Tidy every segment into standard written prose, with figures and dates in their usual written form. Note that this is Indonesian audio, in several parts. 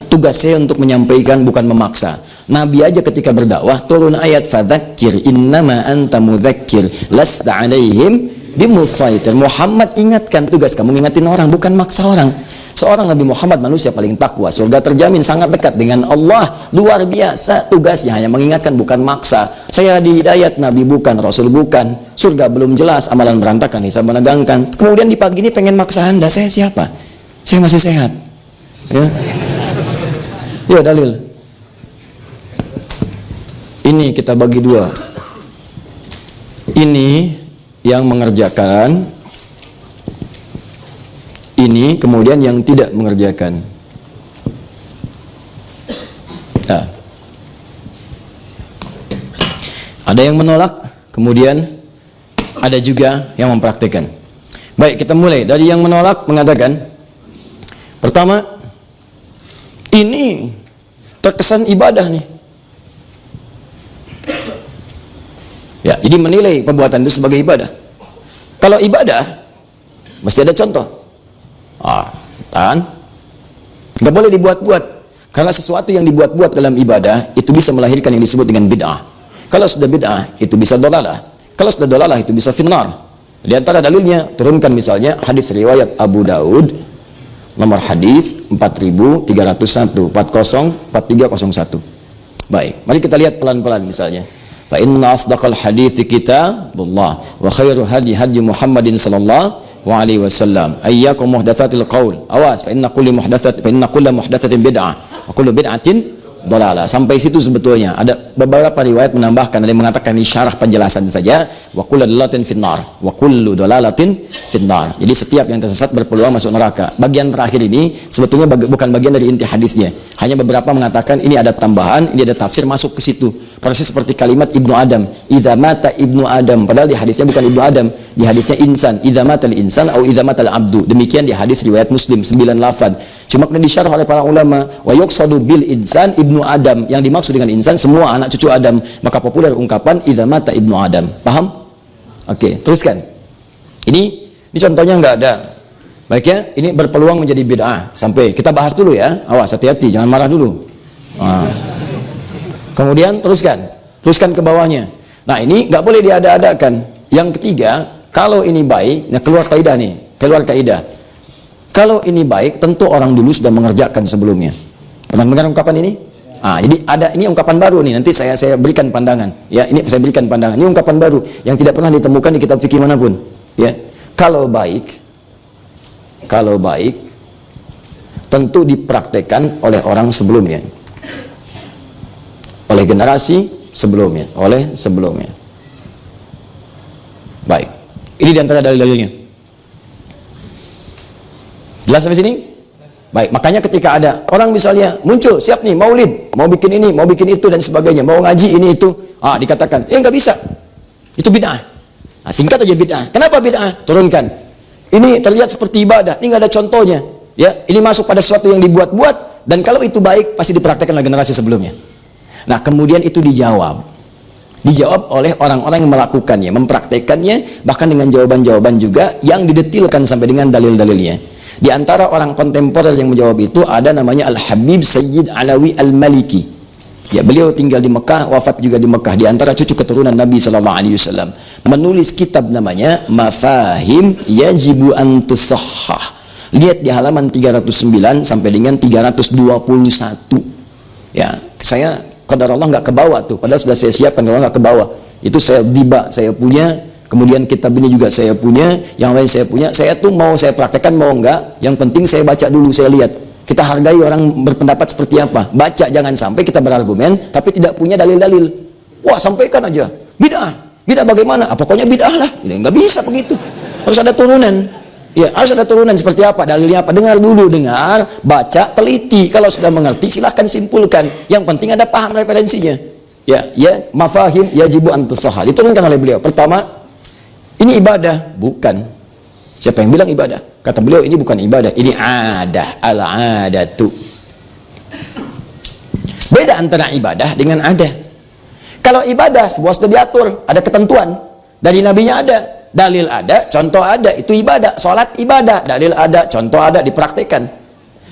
Tugas saya untuk menyampaikan, bukan memaksa. Nabi aja ketika berdakwah turun ayat fadzakir innama anta mudzakir lasta alaihim bimusaitir. Muhammad ingatkan, tugas kamu ngingatin orang, bukan maksa orang. Seorang Nabi Muhammad manusia paling takwa, surga terjamin, sangat dekat dengan Allah, luar biasa. Tugasnya hanya mengingatkan, bukan maksa. Saya di hidayat, Nabi bukan, Rasul bukan, surga belum jelas, amalan berantakan, hisab menegangkan. Kemudian di pagi ini pengen maksa Anda. Saya siapa? Saya masih sehat. Ya, ya dalil. Ini kita bagi dua. Ini yang mengerjakan, ini kemudian yang tidak mengerjakan. Nah, ada yang menolak, kemudian ada juga yang mempraktikkan. Baik, kita mulai dari yang menolak. Mengatakan, pertama, ini terkesan ibadah nih. Ya, jadi menilai perbuatan itu sebagai ibadah. Kalau ibadah, mesti ada contoh. Nggak boleh dibuat-buat, karena sesuatu yang dibuat-buat dalam ibadah itu bisa melahirkan yang disebut dengan bid'ah. Kalau sudah bid'ah, itu bisa dolalah. Kalau sudah dolalah, itu bisa finnar. Di antara dalilnya, turunkan misalnya hadis riwayat Abu Daud, nomor hadis 4301, 4301. Baik, mari kita lihat pelan-pelan misalnya. Fa inna asdaqal hadithi kitabullah wa khairu hadi hadi Muhammadin sallallahu alaihi wasallam. Ayyakum muhdatsatil qaul. Awas, fa inna kulla muhdatsatin bid'ah wa kullu bid'atin dhalalah. Sampai situ sebetulnya ada beberapa riwayat menambahkan, ada yang mengatakan ini syarah penjelasan saja, wa kullu dhalalatin finnar wa kullu dhalalatin finnar. Jadi setiap yang tersesat berpeluang masuk neraka. Bagian terakhir ini sebetulnya bukan bagian dari inti hadisnya. Hanya beberapa mengatakan ini ada tambahan, ini ada tafsir masuk ke situ. Persis seperti kalimat Ibnu Adam, idza mata Ibnu Adam, padahal di hadisnya bukan Ibnu Adam, di hadisnya insan, idza matal insan atau idza matal abdu. Demikian di hadis riwayat Muslim 9 lafaz. Cuma kemudian disyarah oleh para ulama, wa yuqsadu bil insan Ibnu Adam, yang dimaksud dengan insan semua anak cucu Adam. Maka populer ungkapan idza mata Ibnu Adam. Paham? Oke, teruskan. Ini contohnya enggak ada. Baik ya, ini berpeluang menjadi bid'ah. Sampai kita bahas dulu ya. Awas, hati-hati, jangan marah dulu. Kemudian teruskan ke bawahnya. Nah, ini nggak boleh diada-adakan. Yang ketiga, kalau ini baik, nah keluar kaidah nih, keluar kaidah. Kalau ini baik, tentu orang dulu sudah mengerjakan sebelumnya. Pernah dengar ungkapan ini? Jadi ada ini ungkapan baru nih. Nanti saya berikan pandangan. Ya, ini saya berikan pandangan. Ini ungkapan baru yang tidak pernah ditemukan di kitab fikih manapun. Ya, kalau baik, tentu dipraktekkan oleh orang sebelumnya. Oleh generasi sebelumnya, Baik, ini diantara dalil-dalilnya. Jelas sampai sini? Baik, makanya ketika ada orang misalnya muncul, siap nih maulid, mau bikin ini, mau bikin itu dan sebagainya, mau ngaji ini itu, dikatakan, nggak bisa, itu bid'ah. Singkat aja bid'ah. Kenapa bid'ah? Turunkan. Ini terlihat seperti ibadah, ini nggak ada contohnya. Ya, ini masuk pada sesuatu yang dibuat-buat, dan kalau itu baik pasti dipraktekkan oleh generasi sebelumnya. Nah, kemudian itu dijawab oleh orang-orang yang melakukannya, mempraktekannya, bahkan dengan jawaban-jawaban juga yang didetilkan sampai dengan dalil-dalilnya. Di antara orang kontemporer yang menjawab itu ada namanya Al-Habib Sayyid Alawi Al-Maliki. Ya, beliau tinggal di Mekah, wafat juga di Mekah, di antara cucu keturunan Nabi SAW. Menulis kitab namanya Mafahim Yajibu an Tusahhah. Lihat di halaman 309 sampai dengan 321. Ya, saya qadar Allah nggak ke bawah tuh, padahal sudah saya siapkan, kalau nggak ke bawah. Itu saya punya, kemudian kitab ini juga saya punya, yang lain saya punya. Saya tuh mau saya praktekkan mau enggak, yang penting saya baca dulu, saya lihat. Kita hargai orang berpendapat seperti apa. Baca, jangan sampai kita berargumen tapi tidak punya dalil-dalil. Wah, sampaikan aja. Bid'ah bagaimana? Pokoknya bid'ah lah. Nggak bisa begitu. Harus ada turunan. Ya, harus ada turunan seperti apa, dalilnya apa. Dengar dulu, baca, teliti. Kalau sudah mengerti silahkan simpulkan. Yang penting ada paham referensinya. Ya, mafahim yajibu an tusahhah. Diturunkan oleh beliau. Pertama, ini ibadah, bukan. Siapa yang bilang ibadah? Kata beliau, ini bukan ibadah, ini adah, al-adatu. Beda antara ibadah dengan adah. Kalau ibadah, sebuah sudah diatur, ada ketentuan. Dari nabinya ada, dalil ada, contoh ada, itu ibadah. Sholat ibadah, dalil ada, contoh ada, dipraktekkan.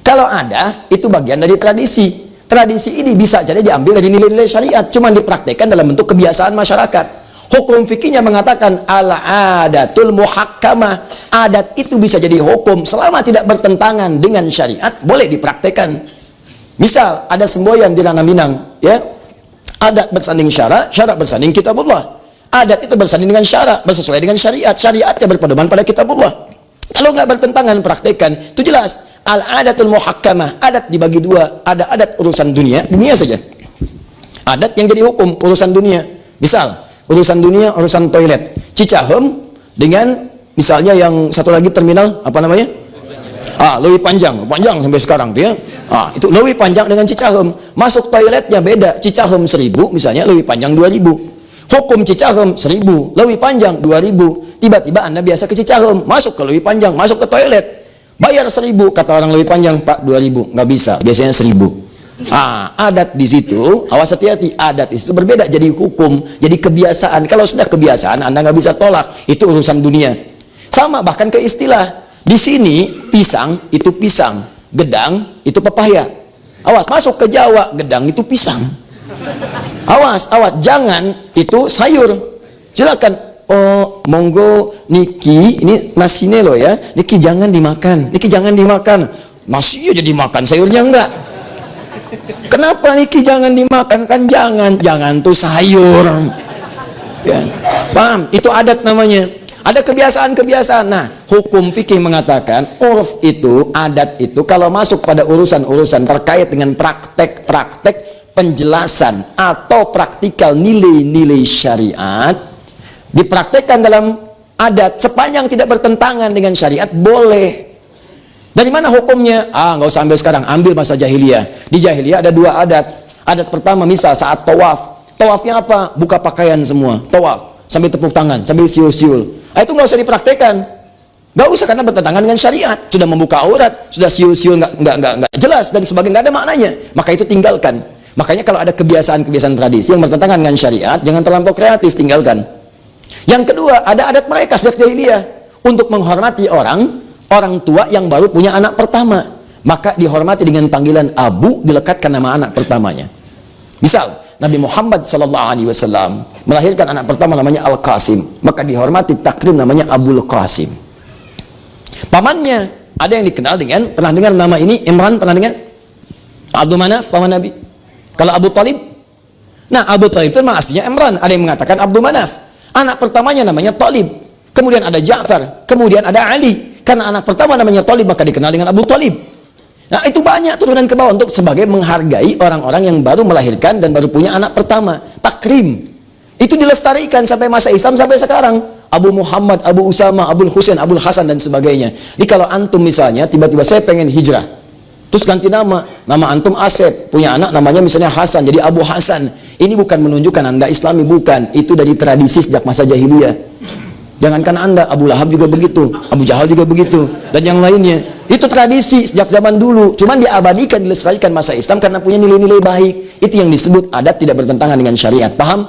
Kalau ada, itu bagian dari tradisi. Tradisi ini bisa jadi diambil dari nilai-nilai syariat, cuma dipraktekkan dalam bentuk kebiasaan masyarakat. Hukum fikihnya mengatakan al-adatul muhakkamah. Adat itu bisa jadi hukum selama tidak bertentangan dengan syariat, boleh dipraktekkan. Misal ada semboyan di Ranah Minang, ya. Adat bersanding syarak, syarak bersanding kitabullah. Adat itu bersanding dengan syarak, bersesuaian dengan syariat, syariatnya berpedoman pada kitabullah. Kalau nggak bertentangan, praktekkan. Itu jelas. Al-adatul muhakkamah. Adat dibagi dua. Ada adat urusan dunia, dunia saja. Adat yang jadi hukum, urusan dunia. Misal, urusan dunia, urusan toilet. Cicahem dengan misalnya yang satu lagi terminal, apa namanya? Leuwih Panjang. Panjang sampai sekarang dia. Itu Leuwih Panjang dengan Cicahem. Masuk toiletnya beda. Cicahem 1000 misalnya, Leuwih Panjang 2000. Hukum Cicahem 1000, Leuwih Panjang 2000. Tiba-tiba Anda biasa ke Cicahem, masuk ke Leuwih Panjang, masuk ke toilet. Bayar 1000, kata orang Leuwih Panjang, Pak 2000, nggak bisa, biasanya 1000. Adat di situ, awas hati-hati, adat itu berbeda jadi hukum, jadi kebiasaan. Kalau sudah kebiasaan, Anda nggak bisa tolak, itu urusan dunia. Sama bahkan ke istilah, di sini pisang itu pisang, gedang itu pepaya. Awas, masuk ke Jawa, gedang itu pisang. Awas, jangan itu sayur. Silakan. Oh, monggo niki, ini nasinya loh ya. Niki jangan dimakan. Niki jangan dimakan. Nasinya jadi makan, sayurnya enggak. Kenapa niki jangan dimakan? Kan jangan tuh sayur. Ya. Paham? Itu adat namanya. Ada kebiasaan-kebiasaan. Nah, hukum fikih mengatakan urf itu, adat itu kalau masuk pada urusan-urusan terkait dengan praktek-praktek penjelasan atau praktikal nilai-nilai syariat, dipraktekkan dalam adat sepanjang tidak bertentangan dengan syariat, boleh. Dari mana hukumnya? Nggak usah ambil sekarang, ambil masa jahiliyah. Di jahiliyah ada dua adat. Adat pertama misal saat tawaf. Tawafnya apa? Buka pakaian semua, tawaf sambil tepuk tangan, sambil siul-siul. Itu nggak usah dipraktekkan. Nggak usah karena bertentangan dengan syariat. Sudah membuka aurat, sudah siul-siul nggak jelas dan sebagainya, nggak ada maknanya. Maka itu tinggalkan. Makanya kalau ada kebiasaan-kebiasaan tradisi yang bertentangan dengan syariat, jangan terlampau kreatif, tinggalkan. Yang kedua, ada adat mereka sejak jahiliyah untuk menghormati orang tua yang baru punya anak pertama. Maka dihormati dengan panggilan abu, dilekatkan nama anak pertamanya. Misal, Nabi Muhammad SAW melahirkan anak pertama namanya Al-Qasim. Maka dihormati takrim namanya Abul Qasim. Pamannya, ada yang dikenal dengan, pernah dengar nama ini, Imran, pernah dengar? Abdul Manaf, paman Nabi. Kalau Abu Talib, nah Abu Talib itu memang aslinya Imran. Ada yang mengatakan Abdul Manaf. Anak pertamanya namanya Talib. Kemudian ada Ja'far. Kemudian ada Ali. Karena anak pertama namanya Talib, maka dikenal dengan Abu Talib. Nah, itu banyak turunan ke bawah untuk sebagai menghargai orang-orang yang baru melahirkan dan baru punya anak pertama. Takrim. Itu dilestarikan sampai masa Islam sampai sekarang. Abu Muhammad, Abu Usama, Abu Husain, Abu Hasan dan sebagainya. Jadi kalau antum misalnya tiba-tiba saya pengen hijrah, terus ganti nama antum Asep, punya anak namanya misalnya Hasan, jadi Abu Hasan. Ini bukan menunjukkan Anda Islami, bukan. Itu dari tradisi sejak masa jahiliyah. Jangankan Anda, Abu Lahab juga begitu, Abu Jahal juga begitu, dan yang lainnya. Itu tradisi sejak zaman dulu. Cuman diabadikan, dilestarikan masa Islam karena punya nilai-nilai baik. Itu yang disebut adat tidak bertentangan dengan syariat. Paham?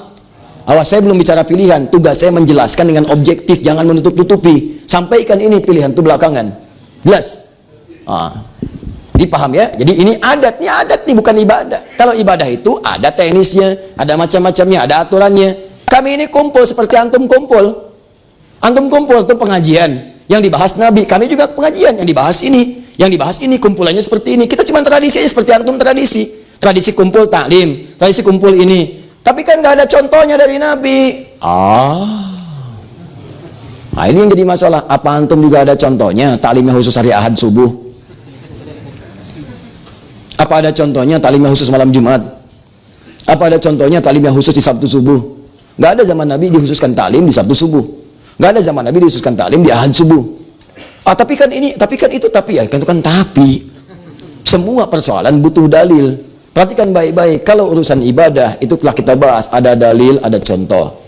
Awas, saya belum bicara pilihan. Tugas saya menjelaskan dengan objektif, jangan menutup-tutupi. Sampaikan ini pilihan itu belakangan. Jelas? Dipaham ya? Jadi ini adat nih bukan ibadah. Kalau ibadah itu ada teknisnya, ada macam-macamnya, ada aturannya. Kami ini kumpul seperti antum kumpul. Antum kumpul itu pengajian yang dibahas Nabi. Kami juga pengajian yang dibahas ini. Yang dibahas ini kumpulannya seperti ini. Kita cuma tradisinya seperti antum tradisi. Tradisi kumpul taklim, tradisi kumpul ini. Tapi kan nggak ada contohnya dari Nabi. Ini yang jadi masalah. Apa antum juga ada contohnya taklimnya khusus hari Ahad subuh? Apa ada contohnya taklimnya khusus malam Jumat? Apa ada contohnya taklimnya khusus di Sabtu subuh? Nggak ada zaman Nabi dikhususkan taklim di Sabtu subuh. Nggak ada zaman Nabi dikhususkan taklim di Ahad subuh. Tapi kan ini, tapi kan itu, tapi ya, itu kan tapi. Semua persoalan butuh dalil. Perhatikan baik-baik. Kalau urusan ibadah itu telah kita bahas. Ada dalil, ada contoh.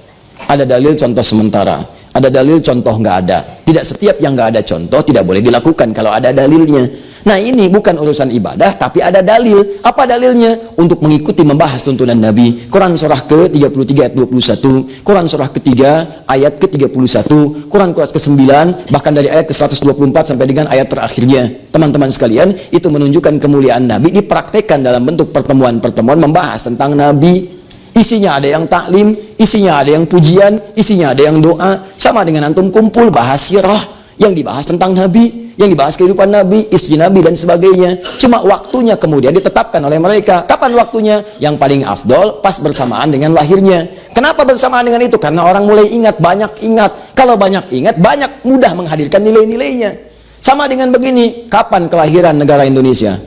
Ada dalil, contoh sementara. Ada dalil, contoh nggak ada. Tidak setiap yang nggak ada contoh tidak boleh dilakukan kalau ada dalilnya. Nah ini bukan urusan ibadah, tapi ada dalil. Apa dalilnya? Untuk mengikuti membahas tuntunan Nabi. Quran surah ke-33 ayat 21, Quran surah ke-3 ayat ke-31, Quran ke-9, bahkan dari ayat ke-124 sampai dengan ayat terakhirnya. Teman-teman sekalian, itu menunjukkan kemuliaan Nabi dipraktekkan dalam bentuk pertemuan-pertemuan membahas tentang Nabi. Isinya ada yang taklim, isinya ada yang pujian, isinya ada yang doa. Sama dengan antum kumpul bahas sirah, yang dibahas tentang Nabi, yang dibahas kehidupan Nabi, istri Nabi dan sebagainya. Cuma waktunya kemudian ditetapkan oleh mereka. Kapan waktunya? Yang paling afdol pas bersamaan dengan lahirnya. Kenapa bersamaan dengan itu? Karena orang mulai ingat, banyak ingat. Kalau banyak ingat, banyak mudah menghadirkan nilai-nilainya. Sama dengan begini, kapan kelahiran negara Indonesia?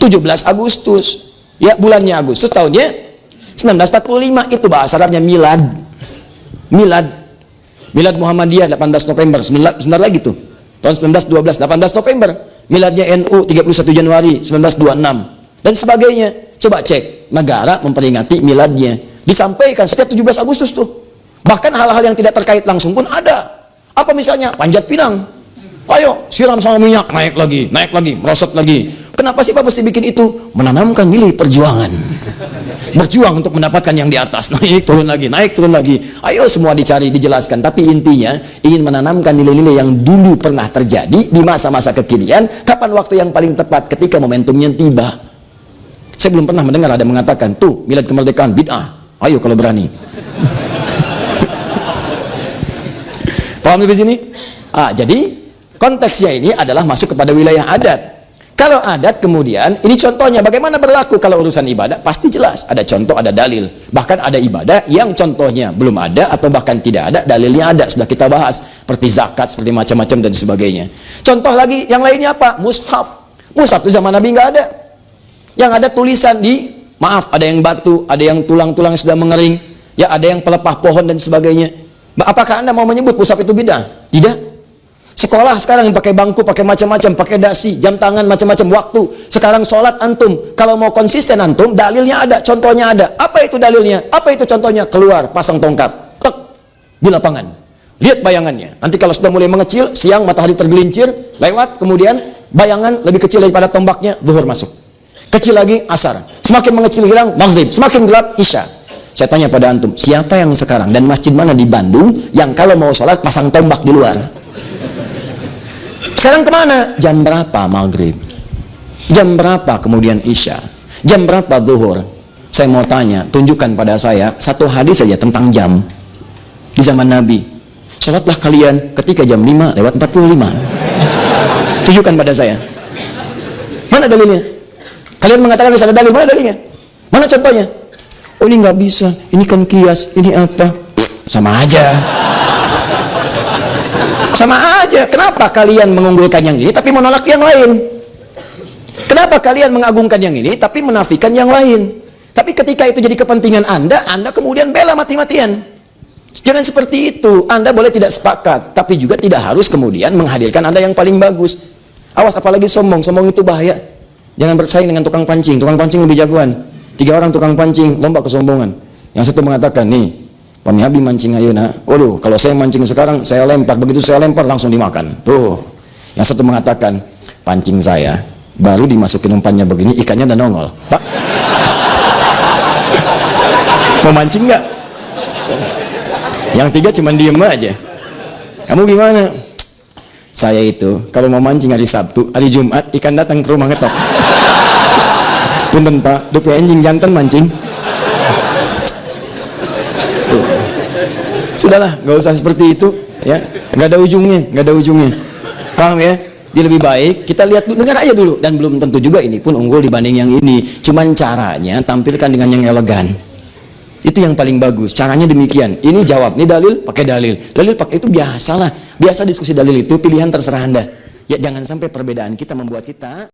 17 Agustus. Ya, bulannya Agustus, tahunnya 1945. Itu bahasa Arabnya milad. Milad Muhammadiyah 18 November. Sebentar lagi tuh. Tahun 1912, 18 November. Miladnya NU 31 Januari 1926 dan sebagainya. Coba cek, negara memperingati miladnya. Disampaikan setiap 17 Agustus tuh. Bahkan hal-hal yang tidak terkait langsung pun ada. Apa misalnya? Panjat pinang. Ayo, siram sama minyak, naik lagi, merosot lagi. Kenapa sih Pak mesti bikin itu? Menanamkan nilai perjuangan. Berjuang untuk mendapatkan yang di atas, naik turun lagi. Ayo semua dicari, dijelaskan. Tapi intinya ingin menanamkan nilai-nilai yang dulu pernah terjadi di masa-masa kekinian. Kapan waktu yang paling tepat? Ketika momentumnya tiba. Saya belum pernah mendengar ada mengatakan, tuh milad kemerdekaan bid'ah. Ayo kalau berani. Paham di sini? Jadi konteksnya ini adalah masuk kepada wilayah adat. Kalau adat kemudian, ini contohnya bagaimana berlaku kalau urusan ibadah, pasti jelas. Ada contoh, ada dalil. Bahkan ada ibadah yang contohnya belum ada atau bahkan tidak ada, dalilnya ada, sudah kita bahas. Seperti zakat, seperti macam-macam dan sebagainya. Contoh lagi, yang lainnya apa? Mushaf. Mushaf itu zaman Nabi nggak ada. Yang ada tulisan maaf, ada yang batu, ada yang tulang-tulang sudah mengering, ya ada yang pelepah pohon dan sebagainya. Apakah Anda mau menyebut mushaf itu bidah? Tidak. Sekolah sekarang yang pakai bangku, pakai macam-macam, pakai dasi, jam tangan, macam-macam waktu. Sekarang sholat antum, kalau mau konsisten antum, dalilnya ada, contohnya ada. Apa itu dalilnya? Apa itu contohnya? Keluar, pasang tongkat, tek, di lapangan. Lihat bayangannya. Nanti kalau sudah mulai mengecil, siang matahari tergelincir, lewat, kemudian bayangan lebih kecil daripada tombaknya, zuhur masuk. Kecil lagi, asar. Semakin mengecil hilang, maghrib. Semakin gelap, isya. Saya tanya pada antum, siapa yang sekarang dan masjid mana di Bandung yang kalau mau sholat pasang tombak di luar? Sekarang kemana? Jam berapa maghrib? Jam berapa kemudian isya? Jam berapa zuhur? Saya mau tanya, tunjukkan pada saya satu hadis saja tentang jam di zaman Nabi. Sholatlah kalian ketika jam 5:45. Tunjukkan pada saya. Mana dalilnya? Kalian mengatakan bisa ada dalil, mana dalilnya? Mana contohnya? Oh ini nggak bisa, ini kan kias, ini apa? Sama aja. Sama aja. Kenapa kalian mengunggulkan yang ini tapi menolak yang lain? Kenapa kalian mengagungkan yang ini tapi menafikan yang lain? Tapi ketika itu jadi kepentingan Anda kemudian bela mati-matian. Jangan seperti itu. Anda boleh tidak sepakat, tapi juga tidak harus kemudian menghadirkan Anda yang paling bagus. Awas, apalagi sombong. Sombong itu bahaya. Jangan bersaing dengan tukang pancing. Tukang pancing lebih jagoan. 3 orang tukang pancing lomba kesombongan. Yang satu mengatakan, nih Pamihabi mancing ayeuna. Waduh, kalau saya mancing sekarang, saya lempar. Begitu saya lempar, langsung dimakan. Tuh. Yang satu mengatakan, pancing saya, baru dimasukin umpannya begini, ikannya udah nongol. Pak, mau mancing nggak? Yang 3 cuma diem aja. Kamu gimana? Saya itu, kalau mau mancing hari Sabtu, hari Jumat, ikan datang ke rumah ngetok. Punten Pak, dupe anjing jantan mancing. Sudahlah, nggak usah seperti itu, ya. Nggak ada ujungnya. Paham ya? Dia lebih baik kita lihat dulu, dengar aja dulu, dan belum tentu juga ini pun unggul dibanding yang ini. Cuman caranya tampilkan dengan yang elegan. Itu yang paling bagus. Caranya demikian. Ini jawab, ini dalil, pakai dalil. Dalil pakai itu biasalah. Biasa diskusi dalil itu pilihan terserah Anda. Ya jangan sampai perbedaan kita membuat kita